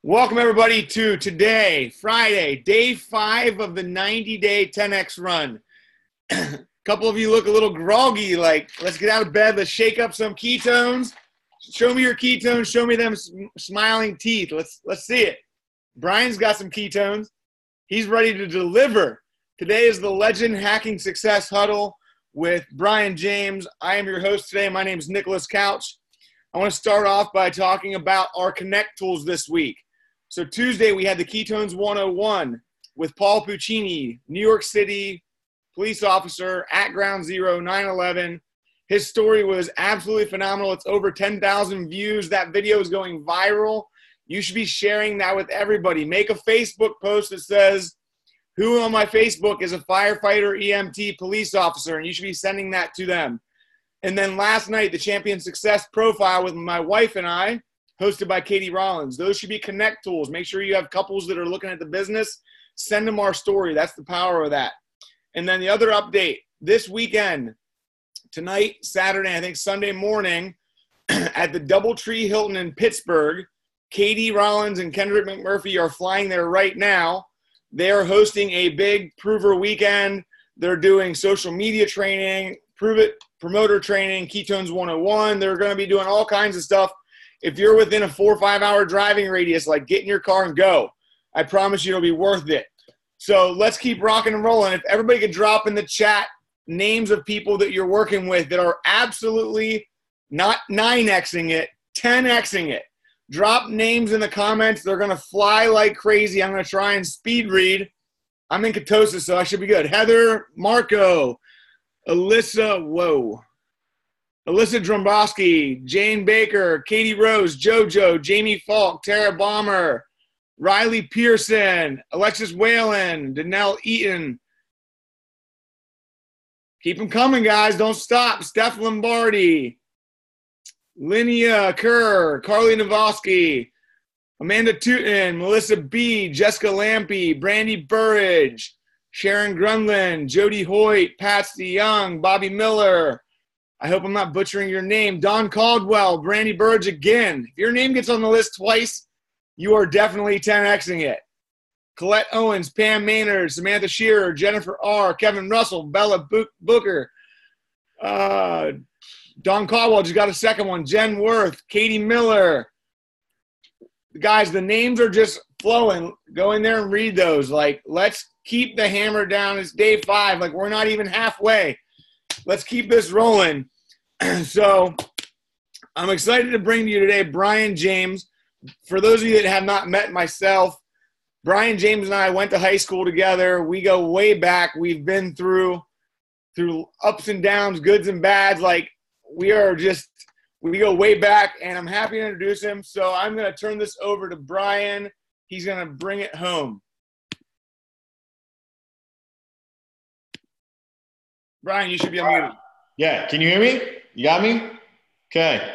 Welcome everybody to today, Friday, day 5 of the 90-day 10X run. A couple of you look a little groggy, like let's get out of bed, let's shake up some ketones. Show me your ketones, show me them smiling teeth. Let's see it. Brian's got some ketones. He's ready to deliver. Today is the Legend Hacking Success Huddle with Brian Jaymes. I am your host today. My name is Nick Couch. I want to start off by talking about our Connect tools this week. So Tuesday, we had the Ketones 101 with Paul Puccini, New York City police officer at Ground Zero, 9/11. His story was absolutely phenomenal. It's over 10,000 views. That video is going viral. You should be sharing that with everybody. Make a Facebook post that says, who on my Facebook is a firefighter, EMT, police officer, and you should be sending that to them. And then last night, the Champion Success Profile with my wife and I, hosted by Katie Rollins. Those should be Connect tools. Make sure you have couples that are looking at the business. Send them our story. That's the power of that. And then the other update, this weekend, tonight, Saturday, I think Sunday morning, at the Doubletree Hilton in Pittsburgh, Katie Rollins and Kendrick McMurphy are flying there right now. They are hosting a big Prover weekend. They're doing social media training, Pruvit promoter training, Ketones 101. They're going to be doing all kinds of stuff. If you're within a 4 or 5 hour driving radius, like get in your car and go. I promise you it'll be worth it. So let's keep rocking and rolling. If everybody could drop in the chat names of people that you're working with that are absolutely not 9Xing it, 10Xing it. Drop names in the comments. They're going to fly like crazy. I'm going to try and speed read. I'm in ketosis, so I should be good. Heather, Marco, Alyssa, Alyssa Drombowski, Jane Baker, Katie Rose, JoJo, Jamie Falk, Tara Bomber, Riley Pearson, Alexis Whalen, Danelle Eaton. Keep them coming, guys. Don't stop. Steph Lombardi, Linnea Kerr, Carly Navoski, Amanda Tootin, Melissa B., Jessica Lampy, Brandy Burridge, Sharon Grunland, Jody Hoyt, Patsy Young, Bobby Miller. I hope I'm not butchering your name. Don Caldwell, Brandy Burridge again. If your name gets on the list twice, you are definitely 10Xing it. Colette Owens, Pam Maynard, Samantha Shearer, Jennifer R., Kevin Russell, Bella Booker, Don Caldwell just got a second one, Jen Worth, Katie Miller. Guys, the names are just flowing. Go in there and read those. Like, let's keep the hammer down. It's day 5. Like, we're not even halfway. Let's keep this rolling. So I'm excited to bring to you today Brian Jaymes. For those of you that have not met myself, Brian Jaymes and I went to high school together. We go way back. We've been through ups and downs, goods and bads. Like, we go way back, and I'm happy to introduce him. So I'm going to turn this over to Brian. He's going to bring it home. Brian, you should be unmuted. Yeah, can you hear me? You got me? Okay.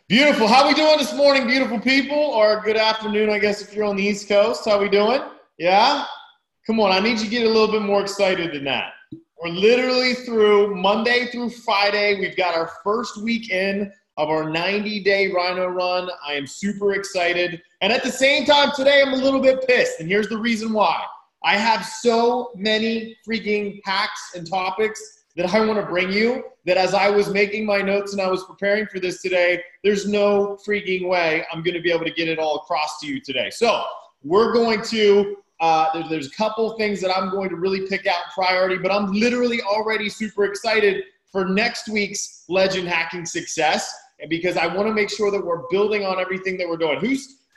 Beautiful. How we doing this morning, beautiful people? Or good afternoon, I guess, if you're on the East Coast. How we doing? Yeah? Come on, I need you to get a little bit more excited than that. We're literally through Monday through Friday. We've got our first weekend of our 90-day Rhino Run. I am super excited. And at the same time today, I'm a little bit pissed. And here's the reason why. I have so many freaking hacks and topics that I want to bring you, that as I was making my notes and I was preparing for this today, there's no freaking way I'm going to be able to get it all across to you today. So we're going to, there's a couple things that I'm going to really pick out priority, but I'm literally already super excited for next week's Legend Hacking Success, and because I want to make sure that we're building on everything that we're doing.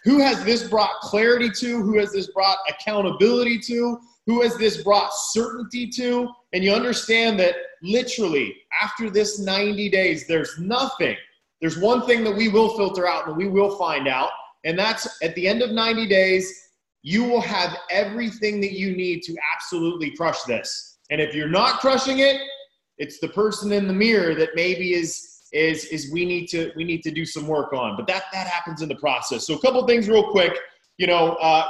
Who has this brought clarity to? Who has this brought accountability to? Who has this brought certainty to? And you understand that literally after this 90 days, there's nothing. There's one thing that we will filter out and we will find out. And that's at the end of 90 days, you will have everything that you need to absolutely crush this. And if you're not crushing it, it's the person in the mirror that maybe we need to do some work on. But that happens in the process. So a couple things real quick.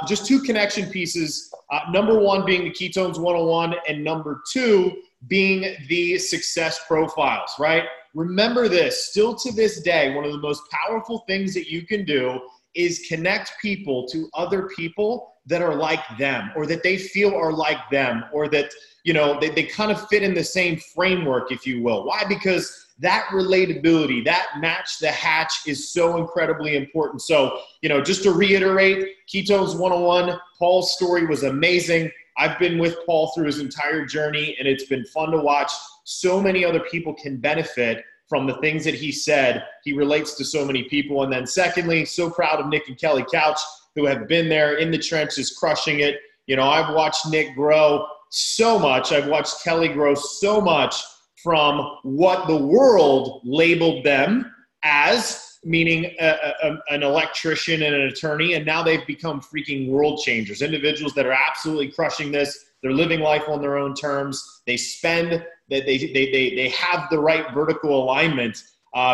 Just 2 connection pieces. Number 1 being the Ketones 101, and number 2 being the success profiles, right? Remember this, still to this day, one of the most powerful things that you can do is connect people to other people that are like them, or that they feel are like them, or that, you know, they kind of fit in the same framework, if you will. Why? Because that relatability, that match the hatch is so incredibly important. So, you know, just to reiterate, Ketones 101, Paul's story was amazing. I've been with Paul through his entire journey, and it's been fun to watch. So many other people can benefit from the things that he said. He relates to so many people. And then secondly, so proud of Nick and Kelly Couch, who have been there in the trenches crushing it. You know, I've watched Nick grow so much. I've watched Kelly grow so much from what the world labeled them as, meaning an electrician and an attorney, and now they've become freaking world changers, individuals that are absolutely crushing this. They're living life on their own terms. They have the right vertical alignment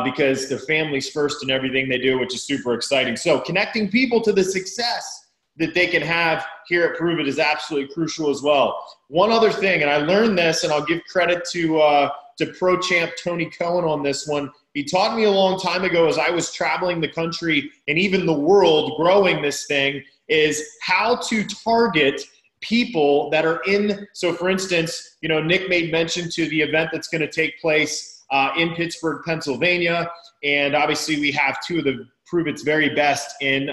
because their family's first in everything they do, which is super exciting. So connecting people to the success that they can have here at Pruvit is absolutely crucial as well. One other thing, and I learned this, and I'll give credit to pro champ Tony Cohen on this one. He taught me a long time ago as I was traveling the country and even the world growing this thing, is how to target people that are in. So for instance, you know, Nick made mention to the event that's going to take place in Pittsburgh, Pennsylvania. And obviously we have two of the Pruvit's very best in,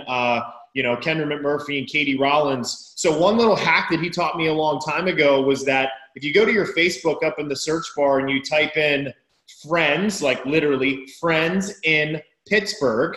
you know, Kendra McMurphy and Katie Rollins. So one little hack that he taught me a long time ago was that if you go to your Facebook up in the search bar and you type in friends, like literally friends in Pittsburgh,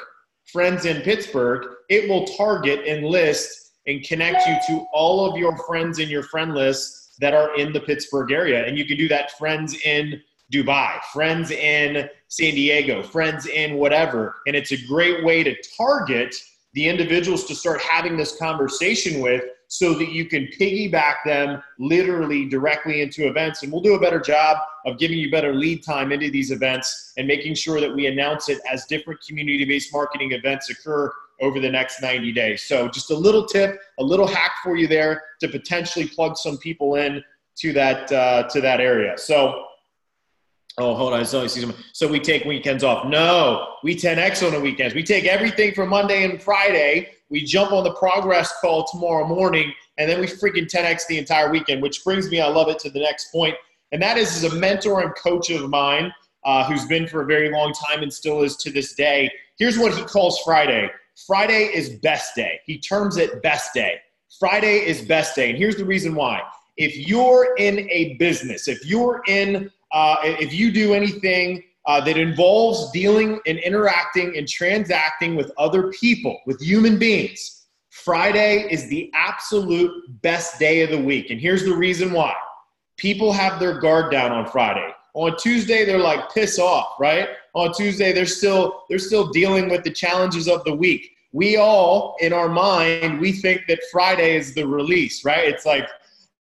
it will target and list and connect you to all of your friends in your friend list that are in the Pittsburgh area. And you can do that friends in Dubai, friends in San Diego, friends in whatever. And it's a great way to target the individuals to start having this conversation with, so that you can piggyback them literally directly into events. And we'll do a better job of giving you better lead time into these events and making sure that we announce it as different community-based marketing events occur over the next 90 days. So just a little tip, a little hack for you there to potentially plug some people in to that area. So, oh, hold on. So we take weekends off. No, we 10X on the weekends. We take everything from Monday and Friday. We jump on the progress call tomorrow morning, and then we freaking 10X the entire weekend, which brings me, I love it, to the next point. And that is a mentor and coach of mine who's been for a very long time and still is to this day. Here's what he calls Friday. Friday is best day. He terms it best day. Friday is best day. And here's the reason why. If you're in a business, if you do anything that involves dealing and interacting and transacting with other people, with human beings, Friday is the absolute best day of the week. And here's the reason why. People have their guard down on Friday. On Tuesday, they're like, piss off, right? On Tuesday, they're still dealing with the challenges of the week. We all, in our mind, we think that Friday is the release, right? It's like,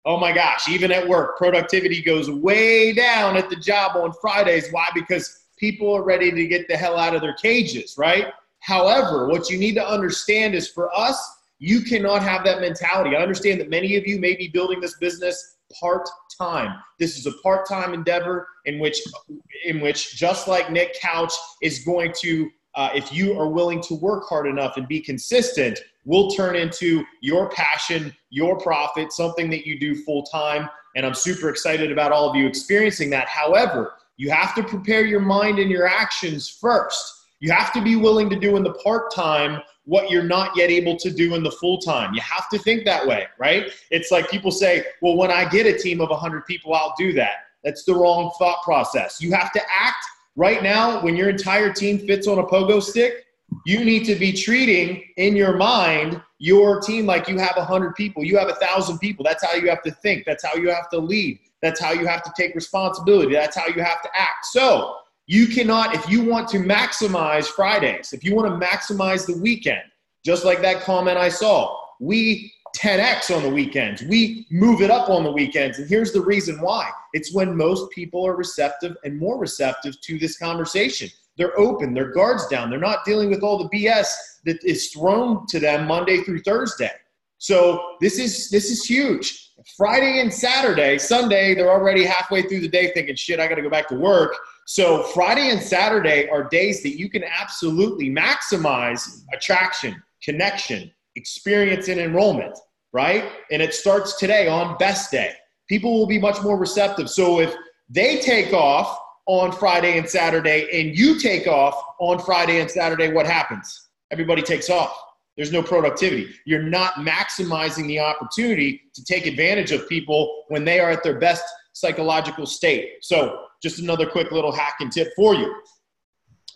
oh my gosh, even at work, productivity goes way down at the job on Fridays. Why? Because people are ready to get the hell out of their cages, right? However, what you need to understand is, for us, you cannot have that mentality. I understand that many of you may be building this business part-time. This is a part-time endeavor in which just like Nick Couch is going to, if you are willing to work hard enough and be consistent, will turn into your passion, your profit, something that you do full-time. And I'm super excited about all of you experiencing that. However, you have to prepare your mind and your actions first. You have to be willing to do in the part-time what you're not yet able to do in the full-time. You have to think that way, right? It's like people say, well, when I get a team of 100 people, I'll do that. That's the wrong thought process. You have to act right now. When your entire team fits on a pogo stick, you need to be treating in your mind your team like you have 100 people. You have 1,000 people. That's how you have to think. That's how you have to lead. That's how you have to take responsibility. That's how you have to act. So you cannot, if you want to maximize Fridays, if you want to maximize the weekend, just like that comment I saw, we 10X on the weekends. We move it up on the weekends. And here's the reason why. It's when most people are receptive and more receptive to this conversation. They're open, their guards down. They're not dealing with all the BS that is thrown to them Monday through Thursday. So this is huge. Friday and Saturday, Sunday, they're already halfway through the day thinking, shit, I got to go back to work. So Friday and Saturday are days that you can absolutely maximize attraction, connection, experience, and enrollment, right? And it starts today on best day. People will be much more receptive. So if they take off on Friday and Saturday and you take off on Friday and Saturday, what happens? Everybody takes off. There's no productivity. You're not maximizing the opportunity to take advantage of people when they are at their best psychological state. So just another quick little hack and tip for you.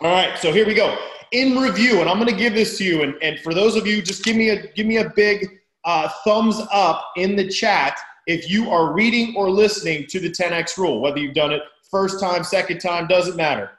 All right, so here we go. In review, and I'm going to give this to you, and for those of you, just give me a big thumbs up in the chat if you are reading or listening to the 10X rule, whether you've done it first time, second time, doesn't matter.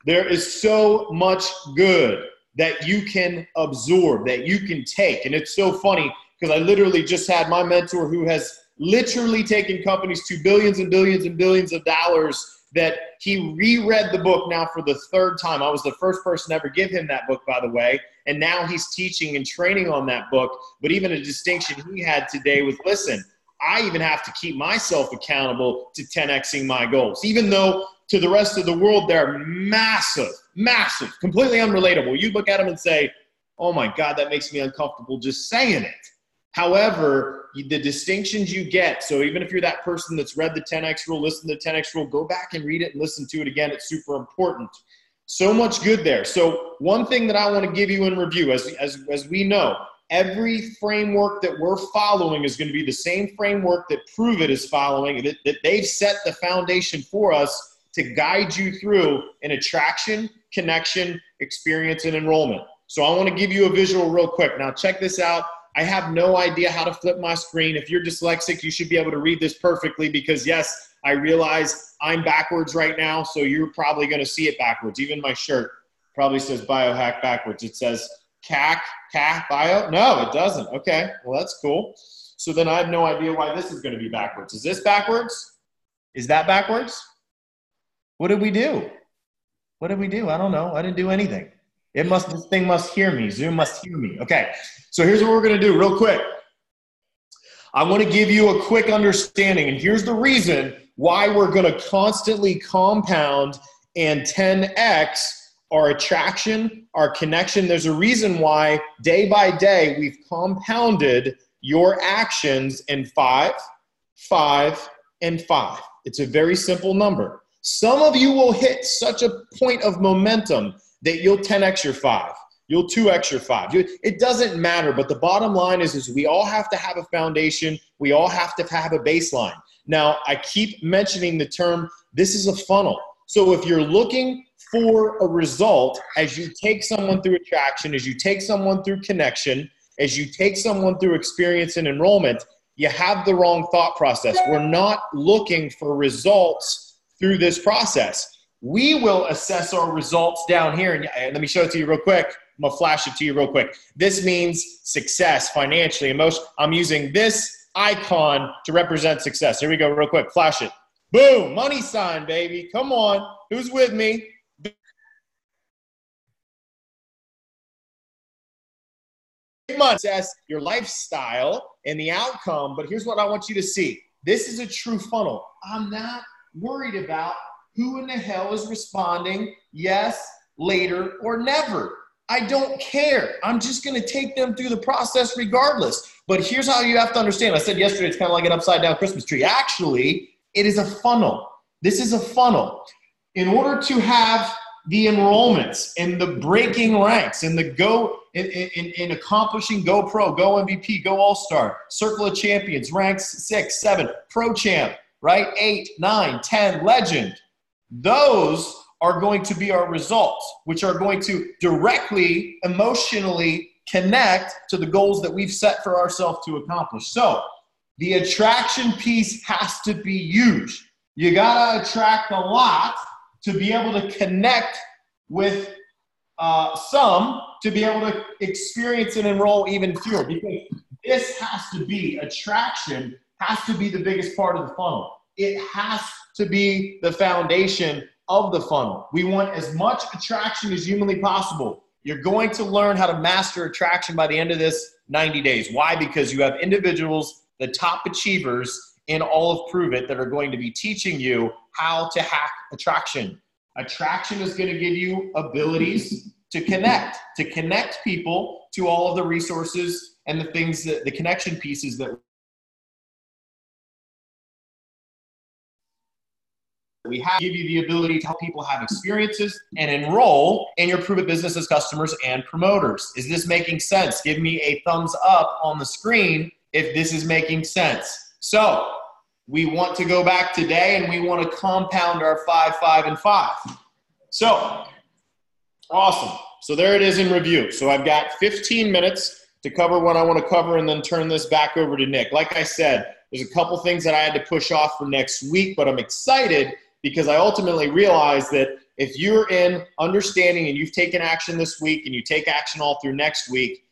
There is so much good that you can absorb, that you can take. And it's so funny because I literally just had my mentor who has literally taken companies to billions and billions and billions of dollars, that he reread the book now for the third time. I was the first person to ever give him that book, by the way. And now he's teaching and training on that book. But even a distinction he had today was, listen, I even have to keep myself accountable to 10Xing my goals, even though to the rest of the world, they're massive, massive, completely unrelatable. You look at them and say, oh my God, that makes me uncomfortable just saying it. However, the distinctions you get, so even if you're that person that's read the 10X rule, listen to the 10X rule, go back and read it and listen to it again. It's super important. So much good there. So one thing that I want to give you in review, as we know, every framework that we're following is going to be the same framework that Pruvit is following, that they've set the foundation for us to guide you through an attraction, connection, experience, and enrollment. So I want to give you a visual real quick. Now check this out. I have no idea how to flip my screen. If you're dyslexic, you should be able to read this perfectly because, yes, I realize I'm backwards right now, so you're probably going to see it backwards. Even my shirt probably says biohack backwards. It says CAC, bio. No, it doesn't. Okay, well, that's cool. So then I have no idea why this is going to be backwards. Is this backwards? Is that backwards? What did we do? What did we do? I don't know. I didn't do anything. This thing must hear me. Zoom must hear me. Okay, so here's what we're going to do real quick. I want to give you a quick understanding, and here's the reason why we're going to constantly compound and 10X our attraction, our connection. There's a reason why day by day we've compounded your actions in 5, 5, and 5. It's a very simple number. Some of you will hit such a point of momentum that you'll 10X your 5. You'll 2X your 5. It doesn't matter, but the bottom line is we all have to have a foundation. We all have to have a baseline. Now, I keep mentioning the term, this is a funnel. So if you're looking for a result, as you take someone through attraction, as you take someone through connection, as you take someone through experience and enrollment, you have the wrong thought process. We're not looking for results through this process. We will assess our results down here. And let me show it to you real quick. I'm going to flash it to you real quick. This means success financially, emotionally. I'm using this icon to represent success. Here we go real quick. Flash it. Boom. Money sign, baby. Come on. Who's with me? Assess your lifestyle and the outcome. But here's what I want you to see. This is a true funnel. I'm not worried about who in the hell is responding, yes, later, or never. I don't care. I'm just going to take them through the process regardless. But here's how you have to understand. I said yesterday it's kind of like an upside down Christmas tree. Actually, it is a funnel. This is a funnel. In order to have the enrollments and the breaking ranks and the in accomplishing Go Pro, Go MVP, Go All-Star, Circle of Champions, ranks 6, 7, Pro Champ, right? 8, 9, 10, Legend. Those are going to be our results, which are going to directly, emotionally connect to the goals that we've set for ourselves to accomplish. So the attraction piece has to be huge. You got to attract a lot to be able to connect with some, to be able to experience and enroll even fewer. Because this has to be, attraction has to be the biggest part of the funnel. It has to be the foundation of the funnel. We want as much attraction as humanly possible. You're going to learn how to master attraction by the end of this 90 days. Why? Because you have individuals, the top achievers in all of Pruvit, that are going to be teaching you how to hack attraction. Attraction is going to give you abilities. to connect people to all of the resources and the things that the connection pieces that we have, give you the ability to help people have experiences and enroll in your Pruvit business as customers and promoters. Is this making sense? Give me a thumbs up on the screen if this is making sense. So we want to go back today and we want to compound our 5, 5, and 5. So awesome. So there it is in review. So I've got 15 minutes to cover what I want to cover and then turn this back over to Nick. Like I said, there's a couple things that I had to push off for next week, but I'm excited because I ultimately realized that if you're in understanding and you've taken action this week and you take action all through next week,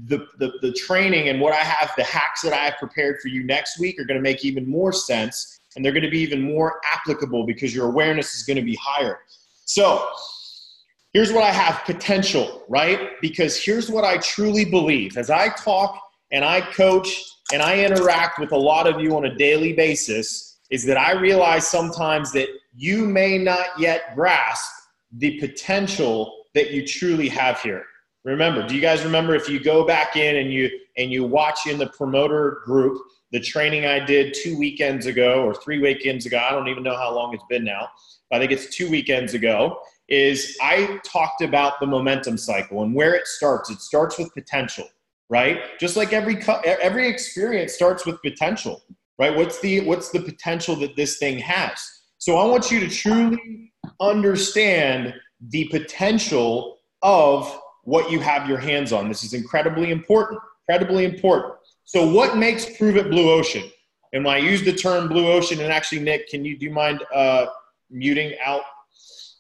the training and what I have, the hacks that I have prepared for you next week are going to make even more sense, and they're going to be even more applicable because your awareness is going to be higher. So here's what I have: potential, right? Because here's what I truly believe. As I talk and I coach and I interact with a lot of you on a daily basis, is that I realize sometimes that you may not yet grasp the potential that you truly have here. Remember, do you guys remember, if you go back in and you watch in the promoter group, the training I did 2 weekends ago or 3 weekends ago, I don't even know how long it's been now, but I think it's 2 weekends ago, is I talked about the momentum cycle and where it starts. It starts with potential, right? Just like every experience starts with potential, right? What's the potential that this thing has? So I want you to truly understand the potential of what you have your hands on. This is incredibly important, incredibly important. So what makes Pruvit Blue Ocean? And when I use the term blue ocean, and actually, Nick, do you mind muting out?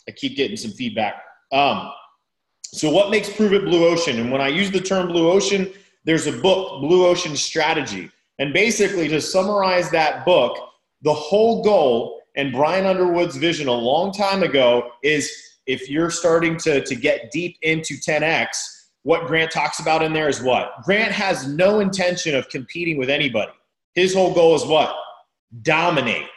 I keep getting some feedback. So what makes Pruvit Blue Ocean? And when I use the term blue ocean, there's a book, Blue Ocean Strategy. And basically, to summarize that book, the whole goal and Brian Underwood's vision a long time ago is, if you're starting to get deep into 10X, what Grant talks about in there is what? Grant has no intention of competing with anybody. His whole goal is what? Dominate.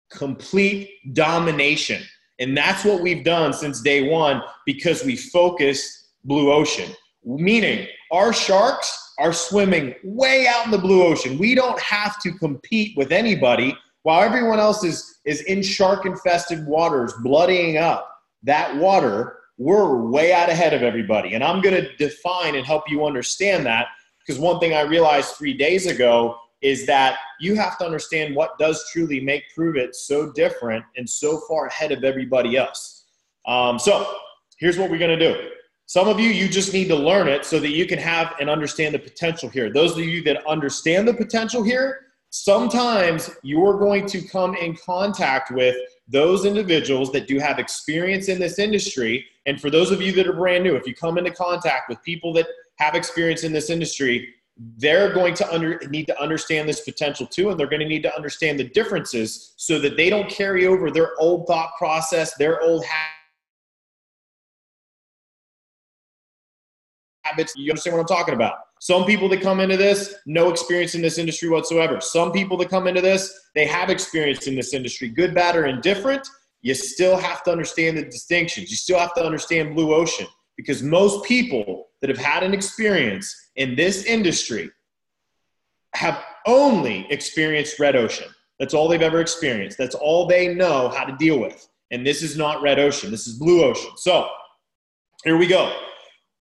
Complete domination. And that's what we've done since day one, because we focused blue ocean. Meaning our sharks are swimming way out in the blue ocean. We don't have to compete with anybody while everyone else is in shark-infested waters, bloodying up that water. We're way out ahead of everybody. And I'm going to define and help you understand that, because one thing I realized 3 days ago is that you have to understand what does truly make Pruvit so different and so far ahead of everybody else. So here's what we're going to do. Some of you, you just need to learn it so that you can have and understand the potential here. Those of you that understand the potential here, sometimes you're going to come in contact with those individuals that do have experience in this industry. And for those of you that are brand new, if you come into contact with people that have experience in this industry, they're going to need to understand this potential too, and they're going to need to understand the differences so that they don't carry over their old thought process, their old habits. You understand what I'm talking about? Some people that come into this, no experience in this industry whatsoever. Some people that come into this, they have experience in this industry, good, bad, or indifferent. You still have to understand the distinctions. You still have to understand blue ocean, because most people that have had an experience in this industry have only experienced red ocean. That's all they've ever experienced. That's all they know how to deal with. And this is not red ocean. This is blue ocean. So here we go.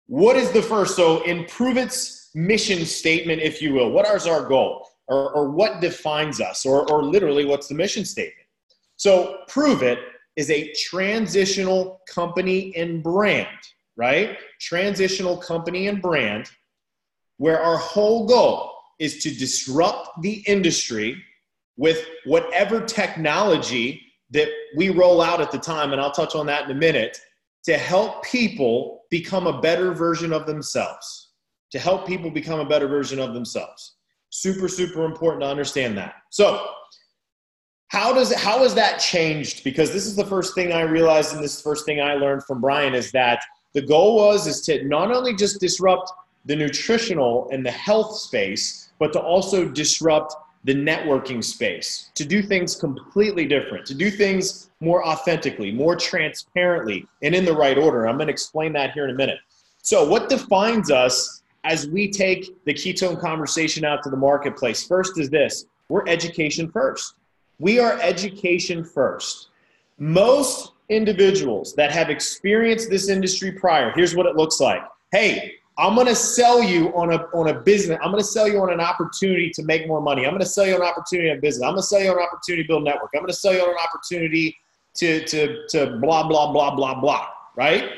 What is the first? So in Pruvit's mission statement, if you will, what is our goal, or what defines us, or literally what's the mission statement? So Pruvit is a transitional company and brand, right? Transitional company and brand, where our whole goal is to disrupt the industry with whatever technology that we roll out at the time, and I'll touch on that in a minute, to help people become a better version of themselves. To help people become a better version of themselves. Super, super important to understand that. So how has that changed? Because this is the first thing I realized, and this is the first thing I learned from Brian, is that the goal is to not only just disrupt the nutritional and the health space, but to also disrupt the networking space, to do things completely different, to do things more authentically, more transparently, and in the right order. I'm going to explain that here in a minute. So what defines us as we take the ketone conversation out to the marketplace? First is this: we're education first. We are education first. Most individuals that have experienced this industry prior, here's what it looks like. Hey, I'm going to sell you on a business. I'm going to sell you on an opportunity to make more money. I'm going to sell you an opportunity in business. I'm going to sell you an opportunity to build network. I'm going to sell you on an opportunity to blah, blah, blah, blah, blah, right?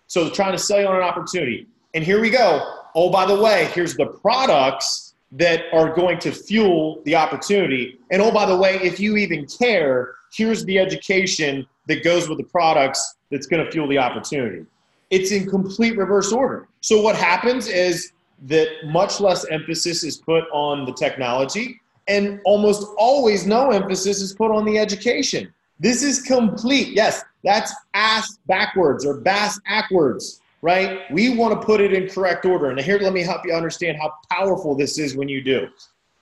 So trying to sell you on an opportunity. And here we go. Oh, by the way, here's the products that are going to fuel the opportunity. And oh, by the way, if you even care, here's the education that goes with the products that's going to fuel the opportunity. It's in complete reverse order. So what happens is that much less emphasis is put on the technology, and almost always no emphasis is put on the education. This is complete. Yes, that's ass backwards or bass backwards, right? We want to put it in correct order. And here, let me help you understand how powerful this is when you do.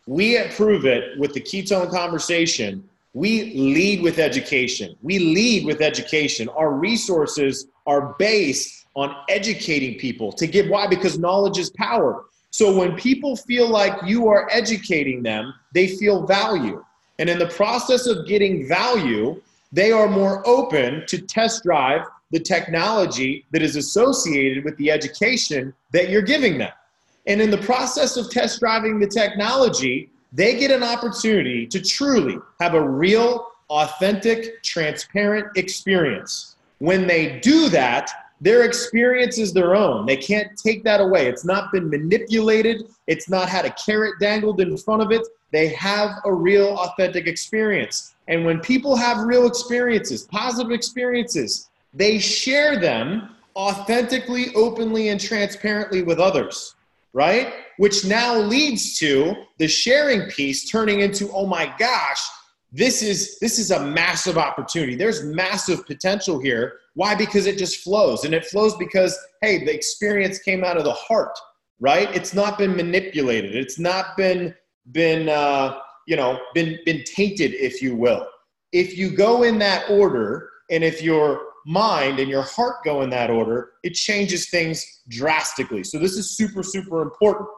We at Pruvit, with the ketone conversation, we lead with education. We lead with education. Our resources are based on educating people to give. Why? Because knowledge is power. So when people feel like you are educating them, they feel value. And in the process of getting value, they are more open to test drive the technology that is associated with the education that you're giving them. And in the process of test driving the technology, they get an opportunity to truly have a real, authentic, transparent experience. When they do that, their experience is their own. They can't take that away. It's not been manipulated. It's not had a carrot dangled in front of it. They have a real, authentic experience. And when people have real experiences, positive experiences, they share them authentically, openly, and transparently with others, right? Which now leads to the sharing piece turning into, oh my gosh, this is a massive opportunity. There's massive potential here. Why? Because it just flows. And it flows because, hey, the experience came out of the heart, right? It's not been manipulated. It's not been tainted, if you will. If you go in that order, and if your mind and your heart go in that order, it changes things drastically. So this is super, super important.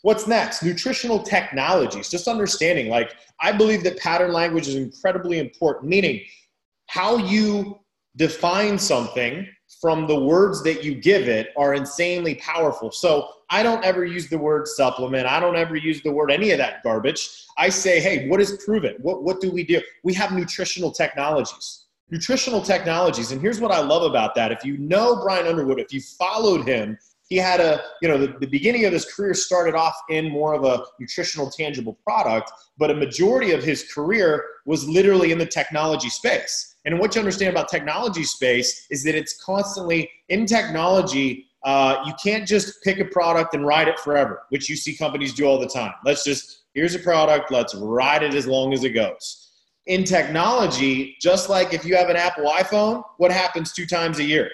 What's next? Nutritional technologies. Just understanding, I believe that pattern language is incredibly important, meaning how you define something from the words that you give it are insanely powerful. So I don't ever use the word supplement. I don't ever use the word any of that garbage. I say, hey, what is Pruvit? What do we do? We have nutritional technologies. Nutritional technologies. And here's what I love about that. If you know Brian Underwood, if you followed him, he had the beginning of his career started off in more of a nutritional tangible product, but a majority of his career was literally in the technology space. And what you understand about technology space is that it's constantly in technology. You can't just pick a product and ride it forever, which you see companies do all the time. Here's a product, let's ride it as long as it goes. In technology, just like if you have an Apple iPhone, what happens 2 times a year?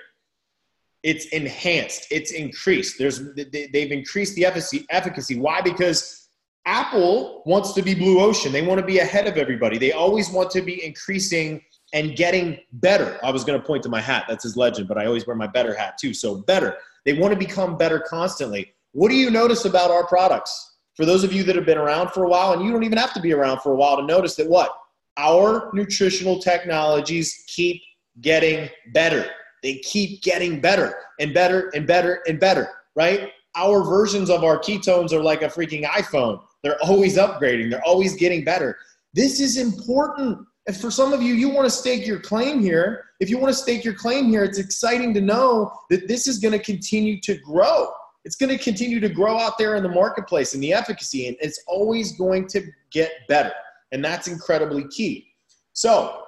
It's enhanced, it's increased. They've increased the efficacy. Why? Because Apple wants to be blue ocean. They want to be ahead of everybody. They always want to be increasing and getting better. I was going to point to my hat. That's his legend, but I always wear my better hat too. So better. They want to become better constantly. What do you notice about our products? For those of you that have been around for a while, and you don't even have to be around for a while to notice that what? Our nutritional technologies keep getting better. They keep getting better and better and better and better, right? Our versions of our ketones are like a freaking iPhone. They're always upgrading. They're always getting better. This is important. And for some of you, you want to stake your claim here. If you want to stake your claim here, it's exciting to know that this is going to continue to grow. It's going to continue to grow out there in the marketplace and the efficacy, and it's always going to get better. And that's incredibly key. So,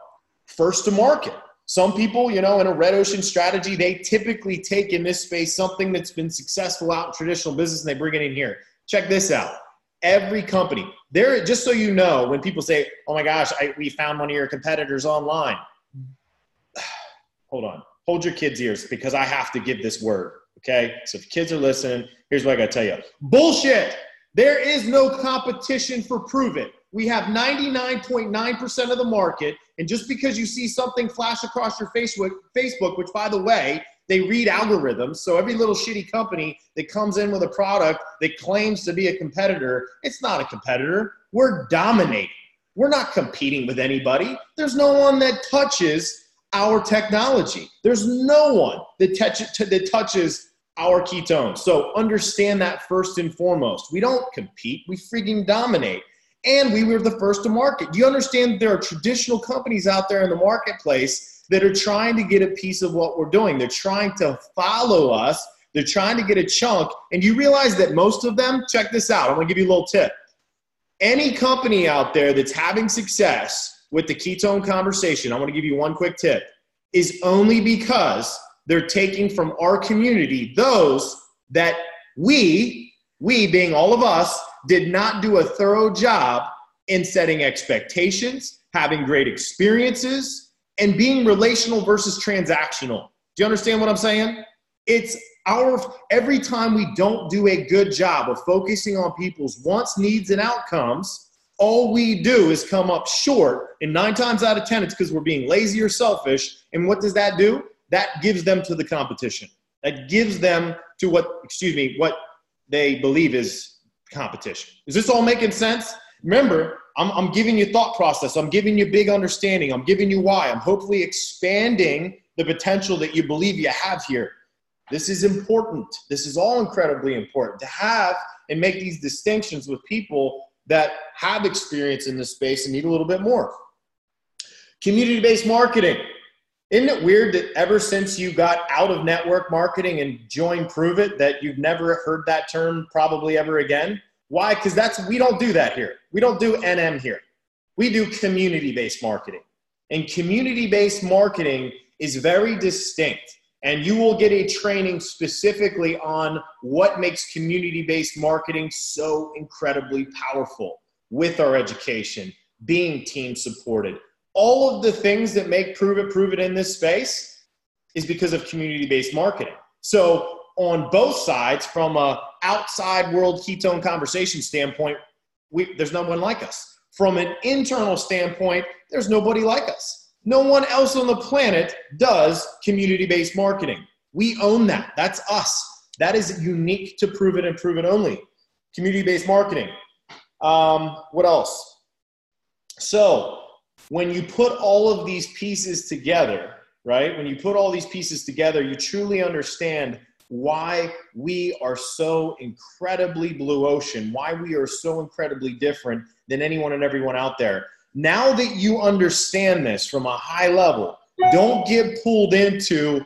first to market. Some people, in a red ocean strategy, they typically take in this space something that's been successful out in traditional business and they bring it in here. Check this out. Every company, just so you know, when people say, oh my gosh, we found one of your competitors online. Hold on. Hold your kids' ears because I have to give this word, okay? So if kids are listening, here's what I got to tell you. Bullshit. There is no competition for Pruvit. We have 99.9% of the market. And just because you see something flash across your Facebook, which by the way, they read algorithms. So every little shitty company that comes in with a product that claims to be a competitor, it's not a competitor. We're dominating. We're not competing with anybody. There's no one that touches our technology. There's no one that touches our ketones. So understand that first and foremost. We don't compete. We freaking dominate. And we were the first to market. Do you understand there are traditional companies out there in the marketplace that are trying to get a piece of what we're doing? They're trying to follow us. They're trying to get a chunk. And you realize that most of them, check this out. I'm going to give you a little tip. Any company out there that's having success with the ketone conversation, I want to give you one quick tip, is only because they're taking from our community those that we being all of us, did not do a thorough job in setting expectations, having great experiences, and being relational versus transactional. Do you understand what I'm saying? It's every time we don't do a good job of focusing on people's wants, needs, and outcomes, all we do is come up short. And 9 times out of 10, it's because we're being lazy or selfish. And what does that do? That gives them to the competition. That gives them to what they believe is competition. Is this all making sense? Remember, I'm giving you thought process. I'm giving you big understanding. I'm giving you why. I'm hopefully expanding the potential that you believe you have here. This is important. This is all incredibly important to have and make these distinctions with people that have experience in this space and need a little bit more. Community-based marketing. Isn't it weird that ever since you got out of network marketing and joined Pruvit that you've never heard that term probably ever again? Why? Because we don't do that here. We don't do NM here. We do community-based marketing. And community-based marketing is very distinct. And you will get a training specifically on what makes community-based marketing so incredibly powerful with our education, being team supported. All of the things that make Pruvit in this space is because of community-based marketing. So on both sides, from an outside world ketone conversation standpoint, there's no one like us. From an internal standpoint, there's nobody like us. No one else on the planet does community-based marketing. We own that. That's us. That is unique to Pruvit and Pruvit only. Community-based marketing. What else? So when you put all of these pieces together, right? When you put all these pieces together, you truly understand why we are so incredibly blue ocean, why we are so incredibly different than anyone and everyone out there. Now that you understand this from a high level, don't get pulled into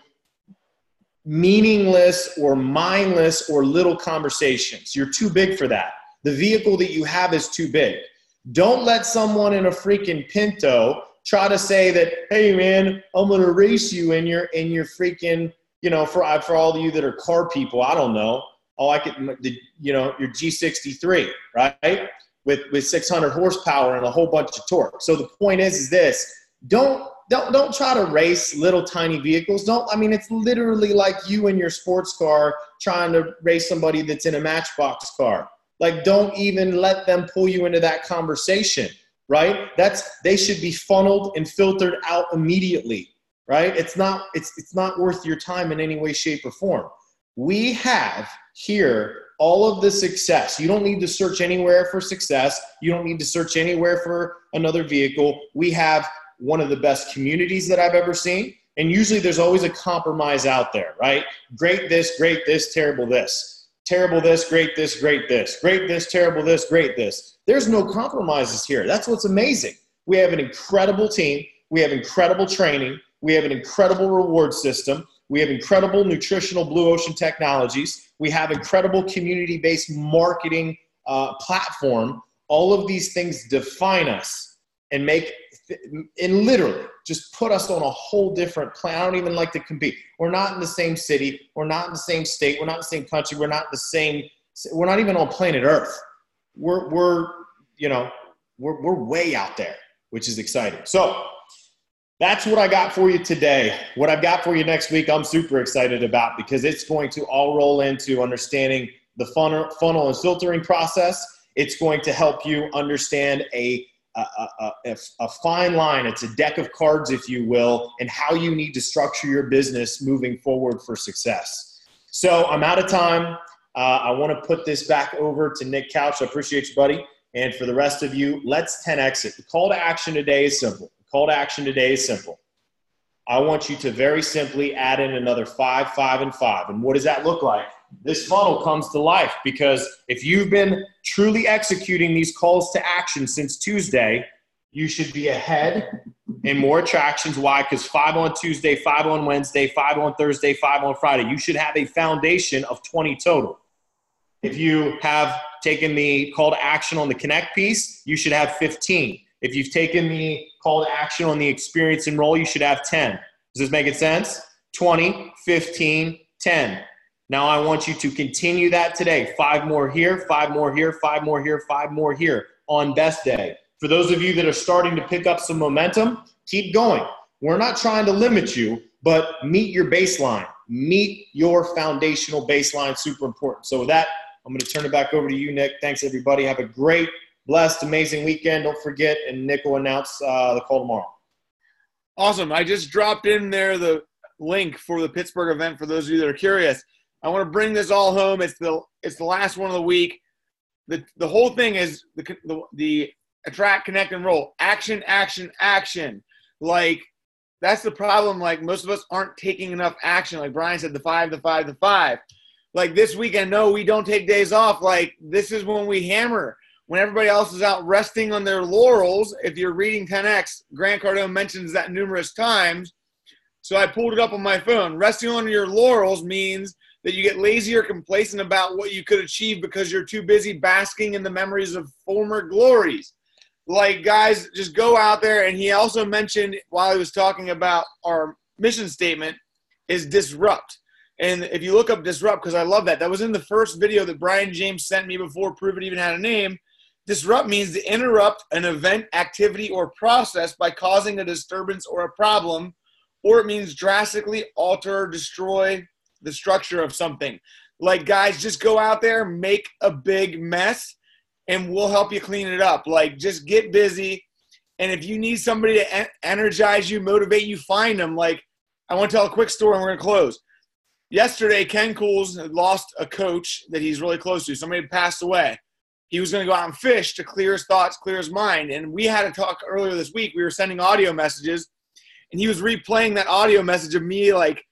meaningless or mindless or little conversations. You're too big for that. The vehicle that you have is too big. Don't let someone in a freaking Pinto try to say that, hey man, I'm going to race you in your freaking, for all of you that are car people, I don't know. Your G63, right? With 600 horsepower and a whole bunch of torque. So the point is this, don't try to race little tiny vehicles. It's literally like you in your sports car trying to race somebody that's in a Matchbox car. Like, don't even let them pull you into that conversation, right? They should be funneled and filtered out immediately, right? It's not worth your time in any way, shape, or form. We have here all of the success. You don't need to search anywhere for success. You don't need to search anywhere for another vehicle. We have one of the best communities that I've ever seen. And usually there's always a compromise out there, right? Great this, terrible this. Terrible this, great this, great this. Great this, terrible this, great this. There's no compromises here. That's what's amazing. We have an incredible team. We have incredible training. We have an incredible reward system. We have incredible nutritional blue ocean technologies. We have incredible community-based marketing platform. All of these things define us and literally just put us on a whole different plan. I don't even like to compete. We're not in the same city. We're not in the same state. We're not in the same country. We're not even on planet Earth. We're way out there, which is exciting. So that's what I got for you today. What I've got for you next week, I'm super excited about because it's going to all roll into understanding the funnel and filtering process. It's going to help you understand a fine line. It's a deck of cards, if you will, and how you need to structure your business moving forward for success. So I'm out of time. I want to put this back over to Nick Couch. I appreciate you, buddy. And for the rest of you, let's 10X it. The call to action today is simple. The call to action today is simple. I want you to very simply add in another 5, 5, and 5. And what does that look like? This funnel comes to life because if you've been truly executing these calls to action since Tuesday, you should be ahead in more attractions. Why? Because 5 on Tuesday, 5 on Wednesday, 5 on Thursday, 5 on Friday. You should have a foundation of 20 total. If you have taken the call to action on the connect piece, you should have 15. If you've taken the call to action on the experience enroll, you should have 10. Does this make sense? 20, 15, 10. Now I want you to continue that today. 5 more here, 5 more here, 5 more here, 5 more here on best day. For those of you that are starting to pick up some momentum, keep going. We're not trying to limit you, but meet your baseline. Meet your foundational baseline. Super important. So with that, I'm going to turn it back over to you, Nick. Thanks, everybody. Have a great, blessed, amazing weekend. Don't forget, and Nick will announce the call tomorrow. Awesome. I just dropped in there the link for the Pittsburgh event for those of you that are curious. I want to bring this all home. It's the last one of the week. The whole thing is the attract, connect, enroll. Action, action, action. Like, that's the problem. Like, most of us aren't taking enough action. Like Brian said, the 5, the 5, the 5. Like this weekend, no, we don't take days off. Like, this is when we hammer. When everybody else is out resting on their laurels, if you're reading 10X, Grant Cardone mentions that numerous times. So I pulled it up on my phone. Resting on your laurels means that you get lazy or complacent about what you could achieve because you're too busy basking in the memories of former glories. Like, guys, just go out there. And he also mentioned, while he was talking about our mission statement, is disrupt. And if you look up disrupt, because I love that. That was in the first video that Brian James sent me before Pruvit even had a name. Disrupt means to interrupt an event, activity, or process by causing a disturbance or a problem, or it means drastically alter or destroy the structure of something. Like, guys, just go out there, make a big mess, and we'll help you clean it up. Like, just get busy. And if you need somebody to energize you, motivate you, find them. Like, I want to tell a quick story and we're going to close. Yesterday, Ken Cools had lost a coach that he's really close to. Somebody had passed away. He was going to go out and fish to clear his thoughts, clear his mind. And we had a talk earlier this week. We were sending audio messages, and he was replaying that audio message of me. Like,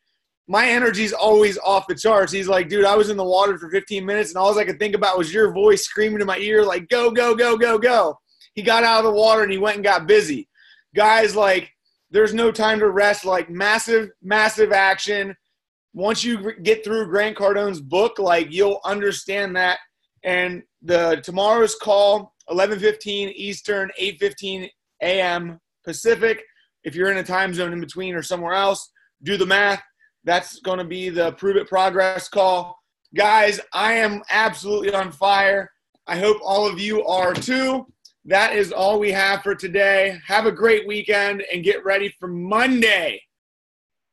my energy's always off the charts. He's like, dude, I was in the water for 15 minutes, and all I could think about was your voice screaming in my ear, like, go, go, go, go, go. He got out of the water, and he went and got busy. Guys, like, there's no time to rest. Like, massive, massive action. Once you get through Grant Cardone's book, like, you'll understand that. And tomorrow's call, 11:15 Eastern, 8:15 a.m. Pacific. If you're in a time zone in between or somewhere else, do the math. That's going to be the Pruvit Progress call. Guys, I am absolutely on fire. I hope all of you are too. That is all we have for today. Have a great weekend and get ready for Monday.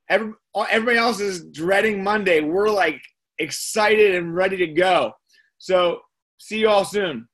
Everybody else is dreading Monday. We're like excited and ready to go. So see you all soon.